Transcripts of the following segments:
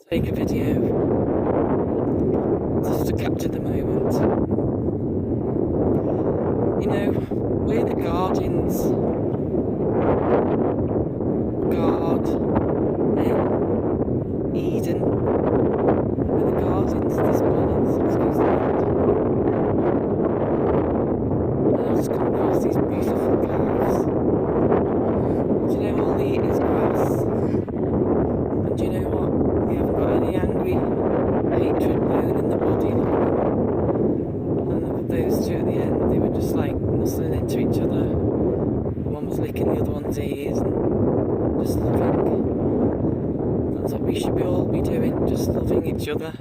take a video just to capture the moment. You know, we're the guardians. Guard, Eden. We're the guardians of this planet. Excuse me. And I've just come across these beautiful calves. Do you know all they eat is grass? And do you know what? They haven't got any angry hatred bone in the body. And look at those two at the end. They were just like nuzzling into each other. One was licking the other one's ears and just loving. That's what we should all be doing, just loving each other.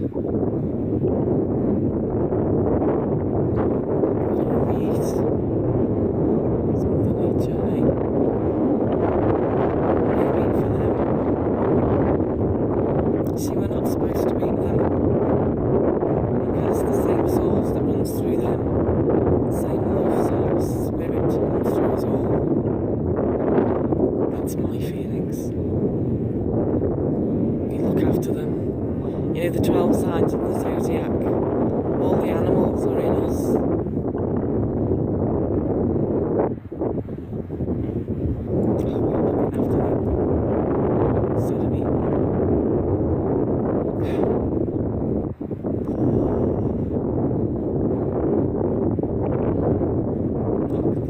See, we're not supposed to eat them because the same source that runs through them, the same love source, spirit runs through us all. That's my feelings. We look after them. You know, the 12 signs of the Zodiac, all the animals are in us. Oh, we're looking after them instead of eating them.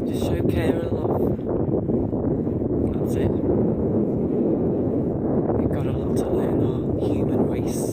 Just show care and love. That's it. We've got a lot to learn, our human race.